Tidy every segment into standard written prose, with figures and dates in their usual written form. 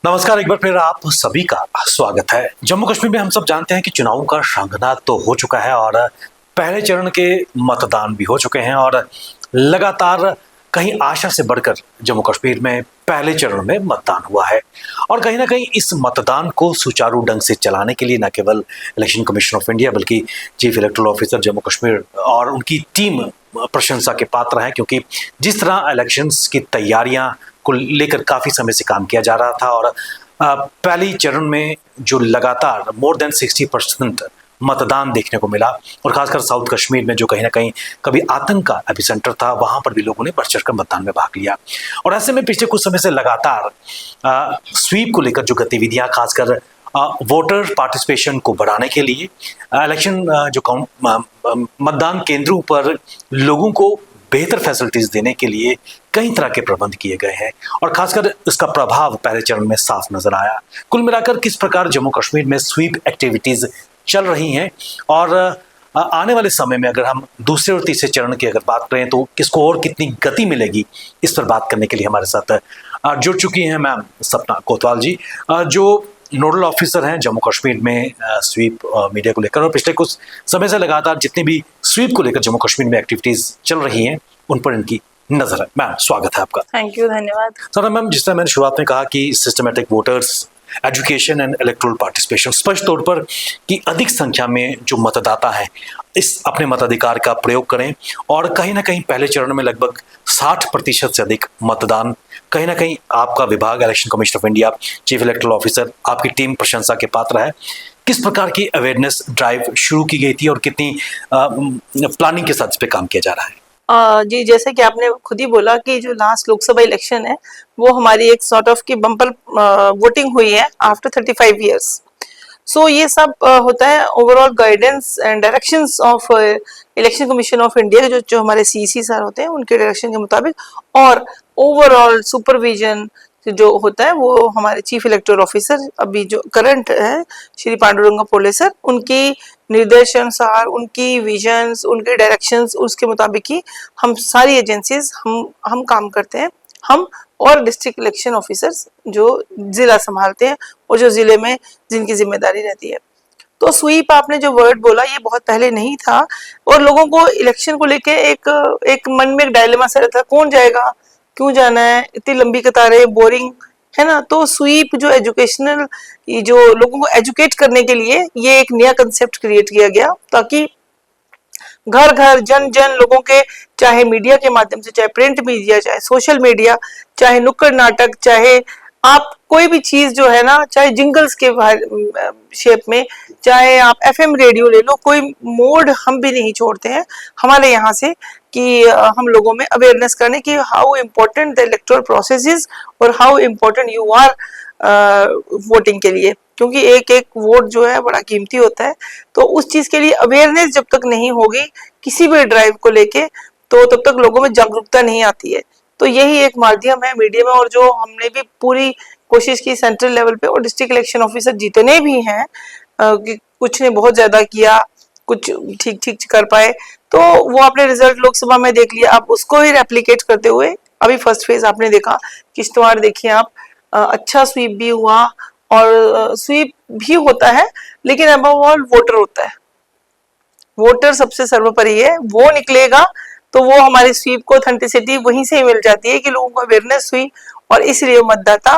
नमस्कार, एक बार फिर आप सभी का स्वागत है। जम्मू कश्मीर में हम सब जानते हैं कि चुनाव का शंखनाद तो हो चुका है और पहले चरण के मतदान भी हो चुके हैं और लगातार कहीं आशा से बढ़कर जम्मू कश्मीर में पहले चरण में मतदान हुआ है। और कहीं ना कहीं इस मतदान को सुचारू ढंग से चलाने के लिए न केवल इलेक्शन कमीशन ऑफ इंडिया बल्कि chief electoral officer Jammu Kashmir और उनकी टीम प्रशंसा के पात्र हैं, क्योंकि जिस तरह इलेक्शंस की तैयारियां को लेकर काफ़ी समय से काम किया जा रहा था और पहली चरण में जो लगातार मोर देन 60% मतदान देखने को मिला और खासकर साउथ कश्मीर में जो कहीं ना कहीं कभी आतंक का एपिसेंटर था, वहां पर भी लोगों ने बढ़ चढ़कर मतदान में भाग लिया। और ऐसे में पिछले कुछ समय से लगातार स्वीप को लेकर जो गतिविधियां, खासकर वोटर पार्टिसिपेशन को बढ़ाने के लिए इलेक्शन जो मतदान केंद्रों पर लोगों को बेहतर फैसिलिटीज देने के लिए कई तरह के प्रबंध किए गए हैं और खासकर इसका प्रभाव पहले चरण में साफ नजर आया। कुल मिलाकर किस प्रकार जम्मू कश्मीर में स्वीप एक्टिविटीज चल रही हैं और आने वाले समय में अगर हम दूसरे और तीसरे चरण की अगर बात करें तो किसको और कितनी गति मिलेगी, इस पर बात करने के लिए हमारे साथ जुड़ चुकी हैं मैम सपना कोतवाल जी, जो नोडल ऑफिसर हैं जम्मू कश्मीर में स्वीप मीडिया को लेकर और पिछले कुछ समय से लगातार जितनी भी स्वीप को लेकर जम्मू कश्मीर में एक्टिविटीज चल रही हैं उन पर इनकी नजर है। मैम स्वागत है आपका। थैंक यू, धन्यवाद सर। मैम, जिस तरह मैंने शुरुआत में कहा कि systematic voters education and electoral participation, स्पष्ट तौर पर कि अधिक संख्या में जो मतदाता हैं इस अपने मताधिकार का प्रयोग करें और कहीं ना कहीं पहले चरण में लगभग 60% से अधिक मतदान, कहीं ना कहीं आपका विभाग election commission of India, chief electoral officer, आपकी टीम प्रशंसा के पात्र है। किस प्रकार की अवेयरनेस ड्राइव शुरू की गई थी और कितनी प्लानिंग के साथ इस पे काम किया जा रहा है? जी, जैसे कि आपने खुद ही बोला कि जो लास्ट लोकसभा इलेक्शन है वो हमारी एक सॉर्ट ऑफ की बम्पर वोटिंग हुई है आफ्टर 35 इयर्स। सो ये सब होता है overall guidance and directions of election commission of India, जो हमारे सीसी सर होते हैं उनके डायरेक्शन के मुताबिक, और ओवरऑल सुपरविजन जो होता है वो हमारे चीफ इलेक्टोरल ऑफिसर अभी जो करंट है श्री पांडुरंगा पोले सर, उनकी निर्देशानुसार, उनकी विजन्स, उनके डायरेक्शंस, उसके मुताबिक ही हम सारी एजेंसीज हम काम करते हैं। हम और डिस्ट्रिक्ट इलेक्शन ऑफिसर्स जो जिला संभालते हैं और जो जिले में जिनकी जिम्मेदारी रहती है। तो स्वीप आपने जो वर्ड बोला ये बहुत पहले नहीं था और लोगों को इलेक्शन को लेके एक मन में एक डायलेमा सा रहता है, कौन जाएगा, क्यों जाना है, इतनी लंबी कतारें, बोरिंग है ना। तो स्वीप जो एजुकेशनल, जो लोगों को एजुकेट करने के लिए ये एक नया कंसेप्ट क्रिएट किया गया ताकि घर घर जन जन लोगों के, चाहे मीडिया के माध्यम से, चाहे प्रिंट मीडिया, चाहे सोशल मीडिया, चाहे नुक्कड़ नाटक, चाहे आप कोई भी चीज जो है ना, चाहे जिंगल्स के शेप में, चाहे आप एफएम रेडियो ले लो, कोई मोड हम भी नहीं छोड़ते हैं हमारे यहाँ से कि हम लोगों में अवेयरनेस करने की how important the electoral process is और how important you are voting के लिए, क्योंकि एक एक वोट जो है बड़ा कीमती होता है। तो उस चीज के लिए अवेयरनेस जब तक नहीं होगी किसी भी ड्राइव को लेके, तो तब तक लोगों में जागरूकता नहीं आती है। तो यही एक माध्यम है मीडिया में, और जो हमने भी पूरी कोशिश की सेंट्रल लेवल पे और डिस्ट्रिक्ट इलेक्शन ऑफिसर जितने भी हैं, कुछ ने बहुत ज्यादा किया, कुछ ठीक ठीक कर पाए, तो वो आपने रिजल्ट लोकसभा में देख लिया। आप उसको ही रेप्लिकेट करते हुए अभी फर्स्ट फेज आपने देखा, किश्तवाड़ देखिए आप, अच्छा स्वीप भी हुआ और स्वीप भी होता है, लेकिन अबव ऑल वोटर होता है। वोटर सबसे सर्वोपरि है, वो निकलेगा तो वो हमारी स्वीप को ऑथेंटिसिटी वहीं से ही मिल जाती है कि लोगों को अवेयरनेस हुई और इसलिए मतदाता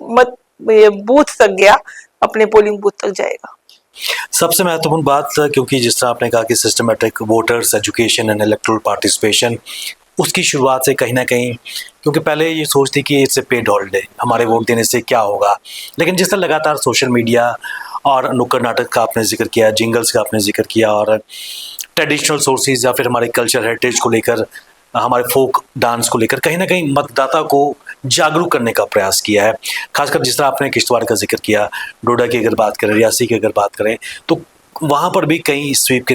बूथ तक गया, अपने पोलिंग बूथ तक जाएगा। सबसे महत्वपूर्ण बात, क्योंकि जिस तरह आपने कहा कि systematic voters education and electoral participation, उसकी शुरुआत से कहीं ना कहीं, क्योंकि पहले ये सोच थी कि इससे पेड हॉलिडे, हमारे वोट देने से क्या होगा, लेकिन जिस तरह लगातार सोशल मीडिया और नुक्कड़ नाटक का आपने जिक्र किया, जिंगल्स का आपने जिक्र किया और ट्रेडिशनल सोर्सेज या फिर हमारे कल्चर हेरिटेज को लेकर, हमारे फोक डांस को लेकर कहीं ना कहीं मतदाता को जागरूक करने का प्रयास किया है। खासकर जिस तरह आपने किश्तवाड़ का जिक्र किया, डोडा की अगर बात करें, रियासी की अगर बात करें, तो वहाँ पर भी कई स्वीप के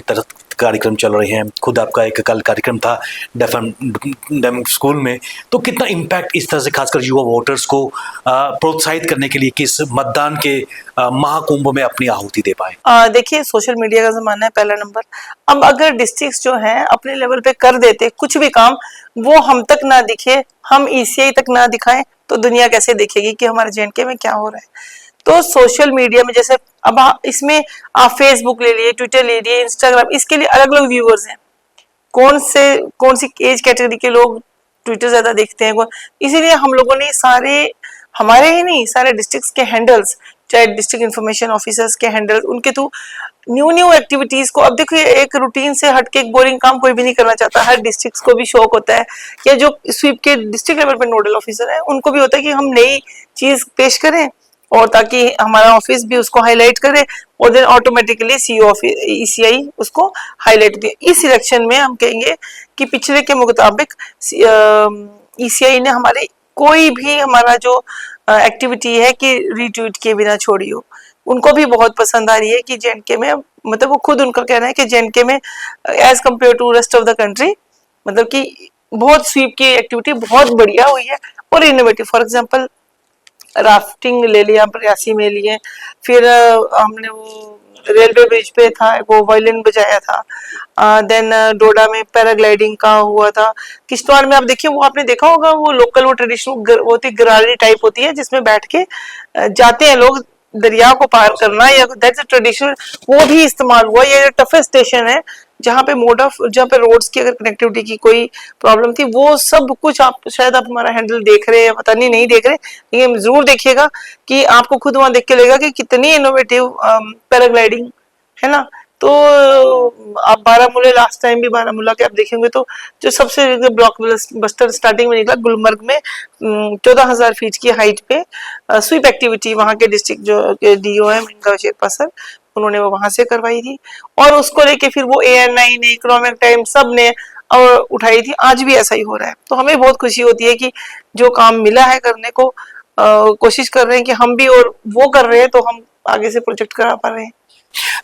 कार्यक्रम चल रहे हैं, खुद आपका एक कल कार्यक्रम था डेफम स्कूल में, तो कितना इम्पैक्ट इस तरह से खासकर युवा वोटर्स को प्रोत्साहित करने के लिए कि इस मतदान के महाकुंभ में अपनी आहुति दे पाए? देखिए, सोशल मीडिया का जमाना है, पहला नंबर। अब अगर डिस्ट्रिक्ट्स जो हैं अपने लेवल पे कर देते कुछ भी काम, वो हम तक ना दिखे, हम ईसीआई तक ना दिखाएं, तो दुनिया कैसे देखेगी कि हमारे जेएनके में क्या हो रहा है। तो सोशल मीडिया में जैसे अब इसमें आप फेसबुक ले लिए, ट्विटर ले लिए, इंस्टाग्राम, इसके लिए अलग अलग व्यूअर्स हैं। कौन सी एज कैटेगरी के लोग ट्विटर ज्यादा देखते हैं, इसीलिए हम लोगों ने सारे, हमारे ही नहीं, सारे डिस्ट्रिक्ट्स के हैंडल्स, चाहे डिस्ट्रिक्ट इंफॉर्मेशन ऑफिसर्स के हैंडल्स, उनके थ्रू न्यू एक्टिविटीज को, अब देखिए एक रूटीन से हटके एक बोरिंग काम कोई भी नहीं करना चाहता। हर डिस्ट्रिक्ट को भी शौक होता है, या जो स्वीप के डिस्ट्रिक्ट लेवल पे नोडल ऑफिसर है उनको भी होता है कि हम नई चीज पेश करें, और ताकि हमारा ऑफिस भी उसको हाईलाइट करे, और then automatically CEO of ECI उसको हाईलाइट दे। इस इलेक्शन में हम कहेंगे कि पिछले के मुताबिक ईसीआई ने हमारे कोई भी हमारा जो एक्टिविटी है कि रीट्वीट किए बिना छोड़ी हो, उनको भी बहुत पसंद आ रही है कि जेएनके में, मतलब वो खुद उनका कहना है कि जेएनके में as compare to rest of the country, मतलब कि बहुत स्वीप की एक्टिविटी बहुत बढ़िया हुई है और इनोवेटिव। फॉर एग्जांपल राफ्टिंग ले लिया, रियासी में लिए, फिर हमने वो रेलवे ब्रिज पे था वो वायलिन बजाया था, देन डोडा में पैराग्लाइडिंग का हुआ था। किश्तवाड़ में आप देखिए, वो आपने देखा होगा, वो लोकल वो ट्रेडिशनल वो होती गरारी टाइप होती है जिसमें बैठ के जाते हैं लोग दरिया को पार करना, या दैट्स अ ट्रेडिशनल, वो भी इस्तेमाल हुआ। ये टफेस्ट स्टेशन है जहाँ पे जहाँ पे रोड्स की अगर कनेक्टिविटी की कोई प्रॉब्लम थी, वो सब कुछ आप शायद आप हमारा हैंडल देख रहे हैं, पता नहीं देख रहे, लेकिन जरूर देखिएगा कि आपको खुद वहां देख के लगेगा कि कितनी इनोवेटिव पैराग्लाइडिंग है ना। तो आप बारामूला, लास्ट टाइम भी बारामूला के आप देखेंगे तो जो सबसे ब्लॉक बस्टर स्टार्टिंग में निकला गुलमर्ग में 14,000 फीट की हाइट पे स्वीप एक्टिविटी वहां के डिस्ट्रिक्ट जो डीओ है मिंगा शेरपा सर, उन्होंने वो वहां से करवाई थी, और उसको लेके फिर वो ANI ने, इकोनॉमिक टाइम्स सब ने और उठाई थी। आज भी ऐसा ही हो रहा है, तो हमें बहुत खुशी होती है कि जो काम मिला है करने को, कोशिश कर रहे हैं कि हम भी, और वो कर रहे हैं तो हम आगे से प्रोजेक्ट करा पा रहे हैं।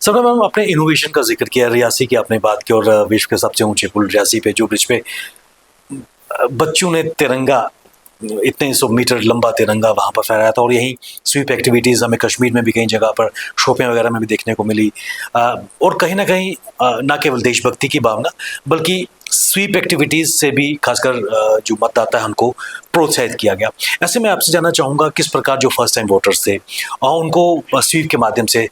सबने मैम अपने इनोवेशन का जिक्र किया, रियासी की आपने बात की, और विश्व के सबसे ऊंचे पुल रियासी पे जो ब्रिज पे बच्चों ने तिरंगा, इतने 100 मीटर लंबा तिरंगा वहाँ पर फहराया था, और यही स्वीप एक्टिविटीज़ हमें कश्मीर में भी कई जगह पर शोपियाँ वगैरह में भी देखने को मिली, और कहीं ना कहीं न केवल देशभक्ति की भावना बल्कि स्वीप एक्टिविटीज़ से भी खासकर जो मतदाता है उनको प्रोत्साहित किया गया। ऐसे में आपसे जानना चाहूँगा किस प्रकार जो फर्स्ट टाइम वोटर्स थे और उनको स्वीप के माध्यम से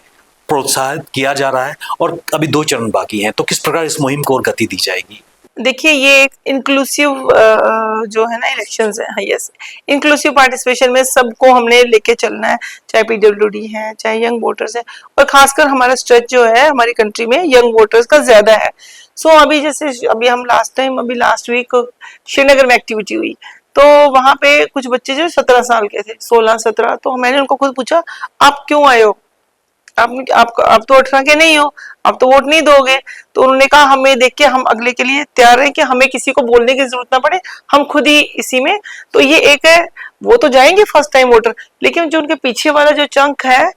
प्रोत्साहित किया जा रहा है, और अभी 2 चरण बाकी हैं, तो किस प्रकार इस मुहिम को और गति दी जाएगी? देखिए, ये एक इंक्लूसिव जो है ना इलेक्शंस है, यस, इंक्लूसिव पार्टिसिपेशन में सबको हमने लेके चलना है, चाहे PWD है, चाहे यंग वोटर्स है, और खासकर हमारा स्ट्रेच जो है हमारी कंट्री में यंग वोटर्स का ज्यादा है। सो अभी जैसे अभी हम लास्ट वीक श्रीनगर में एक्टिविटी हुई, तो वहां पे कुछ बच्चे जो 17 साल के थे, 16-17, तो मैंने उनको खुद पूछा, आप क्यों आए हो? आप तो 18 के नहीं हो, आप तो वोट नहीं दोगे। तो उन्होंने कहा, हमें देख के हम अगले के लिए तैयार हैं कि हमें किसी को बोलने की जरूरत ना पड़े, हम खुद ही इसी में। तो ये एक है, वो तो जाएंगे फर्स्ट टाइम वोटर, लेकिन जो उनके पीछे वाला जो चंक है,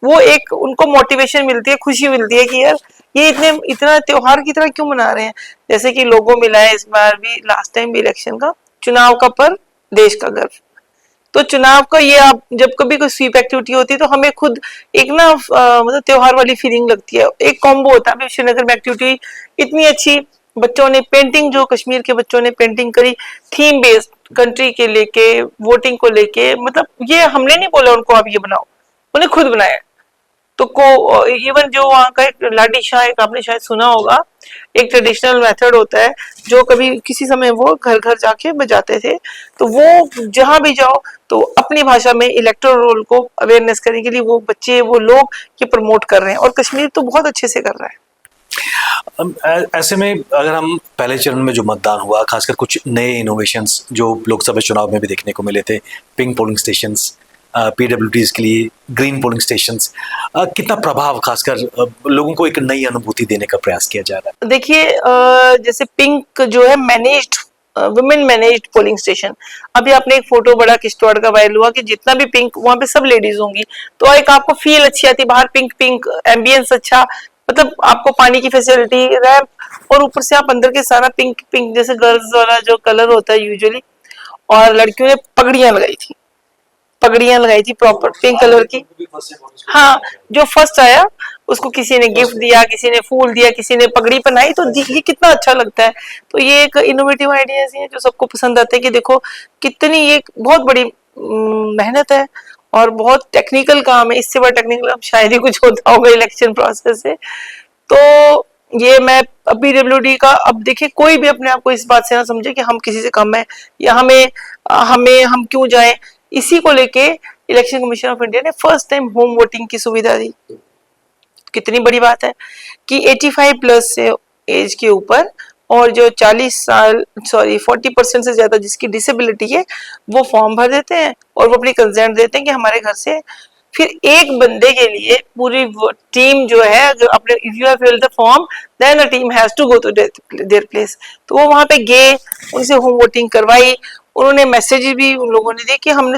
वो एक उनको मोटिवेशन मिलती है, खुशी मिलती है कि यार ये इतना त्योहार की तरह क्यों मना रहे हैं। जैसे कि लोगों मिला है इस बार भी, लास्ट टाइम भी इलेक्शन का, चुनाव का पर्व देश का गर्व। तो चुनाव का ये, आप जब कभी कोई स्वीप एक्टिविटी होती है तो हमें खुद एक ना मतलब त्योहार वाली फीलिंग लगती है, एक कॉम्बो होता है। अभी श्रीनगर में एक्टिविटी इतनी अच्छी, बच्चों ने पेंटिंग, जो कश्मीर के बच्चों ने पेंटिंग करी, थीम बेस्ड, कंट्री के लेके, वोटिंग को लेके, मतलब ये हमने नहीं बोला उनको आप ये बनाओ, उन्हें खुद बनाया। तो को इवन जो वहाँ का एक लाडी शाह, एक आपने शायद सुना होगा, एक ट्रेडिशनल मेथड होता है जो कभी किसी समय वो घर घर जाके बजाते थे, तो वो जहां भी जाओ तो अपनी भाषा में इलेक्टोरल रोल को अवेयरनेस करने के लिए वो बच्चे, वो लोग ये प्रमोट कर रहे हैं, और कश्मीर तो बहुत अच्छे से कर रहा है। ऐसे में अगर हम पहले चरण में जो मतदान हुआ, खासकर कुछ नए इनोवेशंस जो लोकसभा चुनाव में भी देखने को मिले थे, पिंक पोलिंग स्टेशंस, PWDs के लिए ग्रीन पोलिंग स्टेशंस, कितना प्रभाव खासकर लोगों को एक नई अनुभूति देने का प्रयास किया जा रहा है? देखिए, जैसे पिंक जो है managed, women managed polling station, अभी आपने एक फोटो बड़ा किश्तवाड़ का वायरल हुआ कि जितना भी पिंक, वहां पे सब लेडीज होंगी, तो एक आपको फील अच्छी आती है, बाहर पिंक पिंक एम्बियंस अच्छा, मतलब आपको पानी की फैसिलिटी, रैंप, और ऊपर से आप अंदर के सारा पिंक पिंक जैसे गर्ल्स वाला जो कलर होता है यूजुअली। और लड़कियों ने पगड़ियां लगाई थी, पगड़ियां लगाई थी प्रॉपर पिंक कलर की। हाँ, जो फर्स्ट आया उसको किसी ने गिफ्ट दिया, किसी ने फूल दिया, किसी ने पगड़ी पहनाई, तो ये कितना अच्छा लगता है। तो ये एक इनोवेटिव आइडियाज है जो सबको पसंद आते हैं कि देखो कितनी ये बहुत बड़ी मेहनत है और बहुत टेक्निकल काम है। इससे बड़ा टेक्निकल काम शायद ही कुछ होता होगा इलेक्शन प्रोसेस से। तो ये मैं पीडब्ल्यूडी का, अब देखिए कोई भी अपने आप को इस बात से ना समझे कि हम किसी से कम है या हमें हमें हम क्यों जाएं। इसी को लेके इलेक्शन कमीशन ऑफ इंडिया ने फर्स्ट टाइम होम वोटिंग की सुविधा दी। कितनी बड़ी बात है कि 85 प्लस से एज के ऊपर और जो 40% से ज्यादा जिसकी डिसेबिलिटी है वो फॉर्म भर देते हैं और वो अपनी कंसेंट देते हैं कि हमारे घर से। फिर एक बंदे के लिए पूरी टीम जो है, अगर अपने if you have filled the form then a team has to go to their place. तो वो वहां पे गए, उनसे होम वोटिंग करवाई। उन्होंने मैसेज भी उन लोगों ने दिए कि हम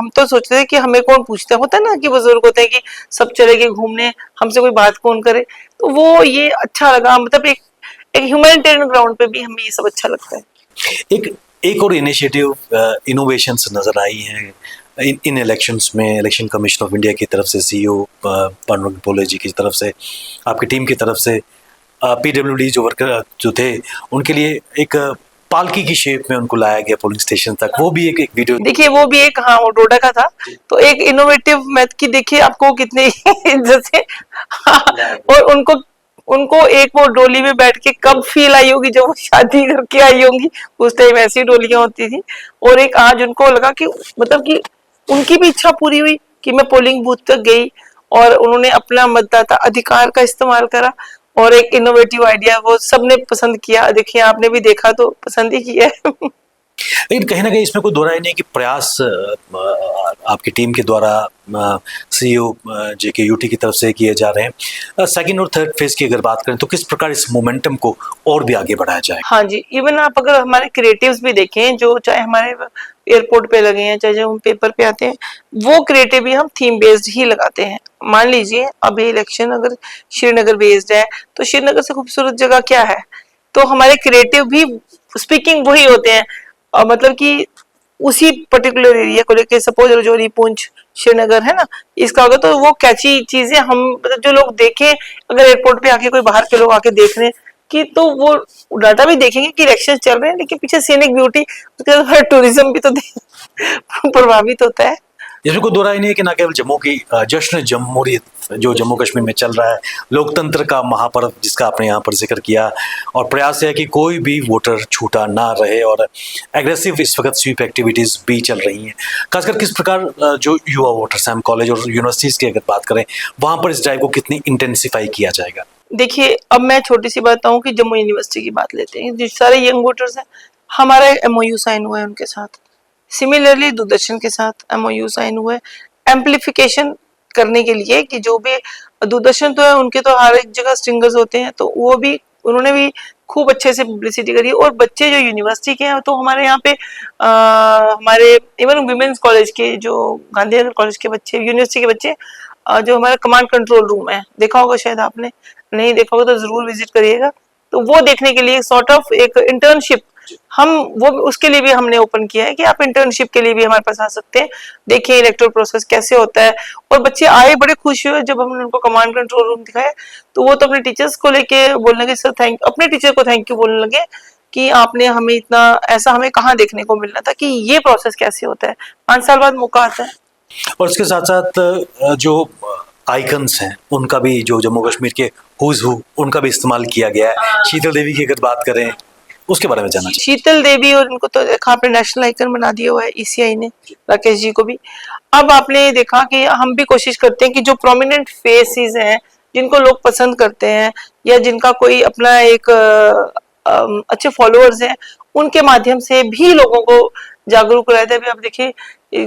तो सोचते थे कि हमें कौन पूछता, होता है ना कि बुजुर्ग होते हैं कि सब चले गए घूमने, हमसे कोई बात कौन करे। तो वो ये अच्छा लगा, मतलब एक ह्यूमैनिटेरियन ग्राउंड पे भी हमें ये सब अच्छा लगता है। एक एक और इनिशिएटिव इनोवेशंस नजर आई हैं इन इलेक्शंस में, इलेक्शन कमीशन ऑफ इंडिया की तरफ से, सीईओ पांडुरंग पोले जी की तरफ से, आपकी टीम की तरफ से, पीडब्ल्यूडी जो वर्कर जो थे उनके लिए एक पालकी की शेप में उनको लाया गया पोलिंग स्टेशन तक। वो भी एक वीडियो देखिए वो भी एक, हाँ वो डोडा का था। तो एक इनोवेटिव मेथड की देखिए आपको कितने इज्जत से और उनको उनको एक वो डोली में बैठ के कब फील आई होगी जब वो शादी करके आई होंगी, उस टाइम ऐसी डोलियां होती थी। और एक आज उनको लगा कि मतलब कि उनकी भी इच्छा पूरी हुई कि मैं पोलिंग बूथ तक गई और उन्होंने अपना मतदाता अधिकार का इस्तेमाल करा। और एक इनोवेटिव आइडिया वो सबने पसंद किया। देखिए आपने भी देखा तो पसंद ही किया है। लेकिन कहीं ना कहीं इसमें कोई दो राय नहीं कि प्रयास आपकी टीम के द्वारा सीईओ जेके यूटी की तरफ से किए जा रहे हैं। सेकंड और थर्ड फेज की अगर बात करें तो किस प्रकार इस मोमेंटम को और भी आगे बढ़ाया जाए? हाँ जी, इवन आप अगर हमारे क्रिएटिव्स भी देखें जो चाहे हमारे एयरपोर्ट पे लगे हैं, चाहे जो हम पेपर पे आते हैं, वो क्रिएटिव भी हम थीम बेस्ड ही लगाते हैं। मान लीजिए अभी इलेक्शन अगर श्रीनगर बेस्ड है तो श्रीनगर से खूबसूरत जगह क्या है, तो हमारे क्रिएटिव भी स्पीकिंग वही होते हैं। मतलब कि उसी पर्टिकुलर एरिया को लेके, सपोज रजौरी, पुंछ, श्रीनगर है ना, इसका होगा तो वो कैची चीजें हम मतलब जो लोग देखें, अगर एयरपोर्ट पे आके कोई बाहर के लोग आके देख रहे हैं कि तो वो डाटा भी देखेंगे कि इलेक्शन चल रहे हैं, लेकिन पीछे सीनिक ब्यूटी, उसके बाद टूरिज्म भी तो प्रभावित होता है। इसमें कोई दो राय नहीं है कि न केवल जम्मू की जश्न जमहूरियत जो जम्मू कश्मीर में चल रहा है, लोकतंत्र का महापर्व जिसका आपने यहाँ पर जिक्र किया, और प्रयास है कि कोई भी वोटर छूटा ना रहे, और एग्रेसिव इस वक्त स्वीप एक्टिविटीज भी चल रही हैं। खासकर किस प्रकार जो युवा वोटर्स हैं, कॉलेज और यूनिवर्सिटीज की अगर बात करें, वहाँ पर इस ड्राइव को कितनी इंटेंसिफाई किया जाएगा? देखिए अब मैं छोटी सी बात बताऊं कि जम्मू यूनिवर्सिटी की बात लेते हैं, जो सारे यंग वोटर्स हैं, हमारा एमओयू साइन हुआ है उनके साथ। सिमिलरली दूरदर्शन के साथ एमओयू साइन हुआ है एम्पलीफिकेशन करने के लिए, कि जो भी दूरदर्शन तो है उनके तो हर एक जगह स्ट्रिंगर्स होते हैं, तो वो भी उन्होंने भी खूब अच्छे से पब्लिसिटी करी। और बच्चे जो यूनिवर्सिटी के हैं, तो हमारे यहाँ पे हमारे इवन वुमेन्स कॉलेज के, जो गांधीनगर कॉलेज के बच्चे, यूनिवर्सिटी के बच्चे, जो हमारा कमांड कंट्रोल रूम है, देखा होगा शायद आपने, नहीं देखा होगा तो जरूर विजिट करिएगा। तो वो देखने के लिए सॉर्ट ऑफ एक इंटर्नशिप हम वो उसके लिए भी हमने ओपन किया है कि आप इंटर्नशिप के लिए भी हमारे पास आ सकते हैं, देखिए इलेक्टोरल प्रोसेस कैसे होता है। और बच्चे आए बड़े खुश हुए जब हमने उनको कमांड कंट्रोल रूम दिखाया, तो वो तो अपने टीचर्स को लेके बोलने लगे, सर थैंक, अपने टीचर को थैंक यू बोलने लगे कि आपने हमें इतना, ऐसा हमें कहाँ देखने को मिलना था कि ये प्रोसेस कैसे होता है। 5 साल बाद मौका आता है। और इसके साथ साथ जो आइकन्स हैं उनका भी, जो जम्मू कश्मीर के हुज हु, उनका भी इस्तेमाल किया गया है। शीतल देवी की अगर बात करें, उसके बारे में जानना चाहिए। शीतल देवी, और उनको तो देखा आपने नेशनल आइकन बना दिया हुआ है ईसीआई ने, राकेश जी को भी। अब आपने देखा कि हम भी कोशिश करते हैं कि जो प्रोमिनेंट फेसेस हैं, जिनको लोग पसंद करते हैं या जिनका कोई अपना एक अच्छे फॉलोअर्स हैं, उनके माध्यम से भी लोगों को जागरूक कराया था। अभी आप देखिए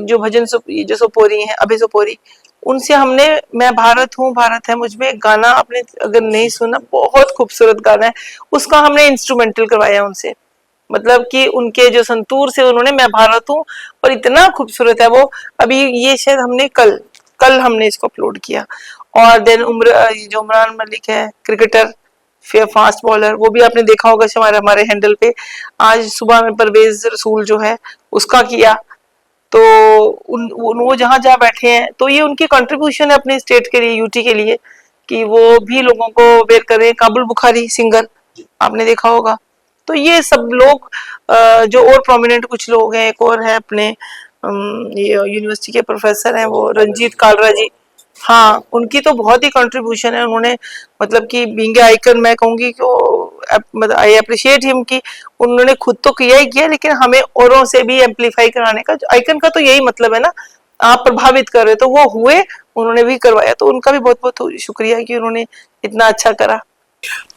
जो भजन जो सोपोरी हैं, अभी सोपोरी, उनसे हमने मैं भारत हूँ भारत है मुझ में गाना, आपने अगर नहीं सुना, बहुत खूबसूरत गाना है, उसका हमने इंस्ट्रूमेंटल करवाया उनसे। मतलब कि उनके जो संतूर से उन्होंने मैं भारत हूँ, और इतना खूबसूरत है वो। अभी ये शायद हमने कल हमने इसको अपलोड किया। और देन जो उमरान मलिक है क्रिकेटर, फास्ट बॉलर, वो भी आपने देखा होगा हमारे हैंडल पे। आज सुबह में परवेज रसूल जो है उसका किया, तो वो जहाँ जहाँ बैठे हैं तो ये उनकी कंट्रीब्यूशन है अपने स्टेट के लिए, यूटी के लिए, कि वो भी लोगों को अवेयर कर रहे हैं। काबुल बुखारी सिंगर आपने देखा होगा। तो ये सब लोग जो और प्रोमिनेंट कुछ लोग हैं, एक और है अपने ये यूनिवर्सिटी के प्रोफेसर हैं वो रंजीत कालरा जी, हाँ उनकी तो बहुत ही कंट्रीब्यूशन है। उन्होंने मतलब कि बीइंग ए आइकन, मैं कहूंगी कि आई अप्रिशिएट हिम कि उन्होंने खुद तो किया ही किया, लेकिन हमें औरों से भी एम्पलीफाई कराने का, आइकन का तो यही मतलब है ना, आप प्रभावित कर रहे, तो वो हुए, उन्होंने भी करवाया, तो उनका भी बहुत बहुत शुक्रिया कि उन्होंने इतना अच्छा करा।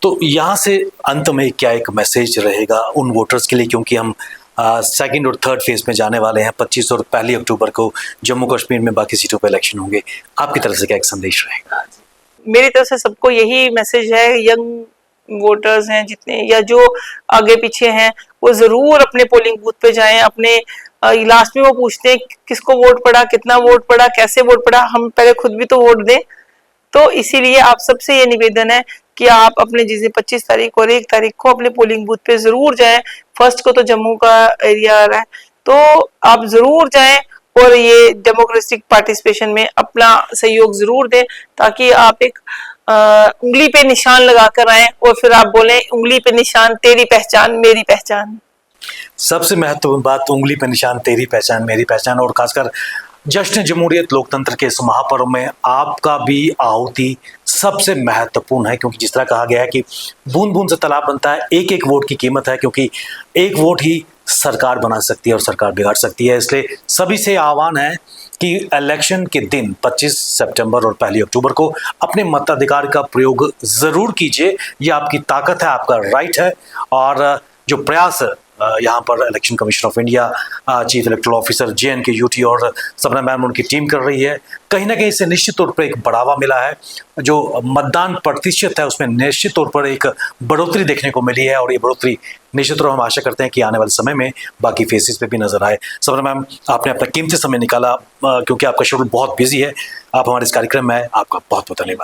तो यहाँ से अंत में क्या एक मैसेज रहेगा उन वोटर्स के लिए, क्योंकि हम सेकंड और थर्ड फेज में जाने वाले हैं, 25 और 1 अक्टूबर को जम्मू कश्मीर में बाकी सीटों पर इलेक्शन होंगे, आपकी तरफ से क्या एक संदेश रहेगा? मेरी तरफ से सबको यही मैसेज है, यंग वोटर्स हैं जितने या जो आगे पीछे हैं, वो जरूर अपने पोलिंग बूथ पे जाएं। अपने लास्ट में वो पूछते हैं किसको वोट पड़ा, कितना वोट पड़ा, कैसे वोट पड़ा, हम पहले खुद भी तो वोट दें। तो इसीलिए आप सबसे ये निवेदन है कि आप अपने जिस 25 तारीख और 1 तारीख को अपने पोलिंग बूथ पे जरूर जाएं। फर्स्ट को तो जम्मू का एरिया आ रहा है, तो आप जरूर जाएं और ये डेमोक्रेटिक पार्टिसिपेशन में अपना सहयोग जरूर दें, ताकि आप एक उंगली पे निशान लगा कर आए और फिर आप बोलें उंगली पे निशान तेरी पहचान मेरी पहचान। सबसे महत्वपूर्ण बात, उंगली पे निशान तेरी पहचान मेरी पहचान, और खासकर जश्न जमहूरियत लोकतंत्र के इस महापर्व में आपका भी आहुति सबसे महत्वपूर्ण है, क्योंकि जिस तरह कहा गया है कि बूंद बूंद से तालाब बनता है, एक एक वोट की कीमत है, क्योंकि एक वोट ही सरकार बना सकती है और सरकार बिगाड़ सकती है। इसलिए सभी से आह्वान है कि इलेक्शन के दिन 25 सितंबर और 1 अक्टूबर को अपने मताधिकार का प्रयोग जरूर कीजिए। ये आपकी ताकत है, आपका राइट है, और जो प्रयास यहाँ पर election commission of India, chief electoral officer JNK UT और सपना मैम उनकी टीम कर रही है, कहीं ना कहीं इससे निश्चित तौर पर एक बढ़ावा मिला है। जो मतदान प्रतिशत है उसमें निश्चित तौर पर एक बढ़ोतरी देखने को मिली है, और ये बढ़ोतरी निश्चित तौर हम आशा करते हैं कि आने वाले समय में बाकी फेसेस पे भी नजर आए। सपना मैम, आपने अपना कीमती समय निकाला, क्योंकि आपका शेड्यूल बहुत बिजी है, आप हमारे इस कार्यक्रम में आए, आपका बहुत बहुत धन्यवाद।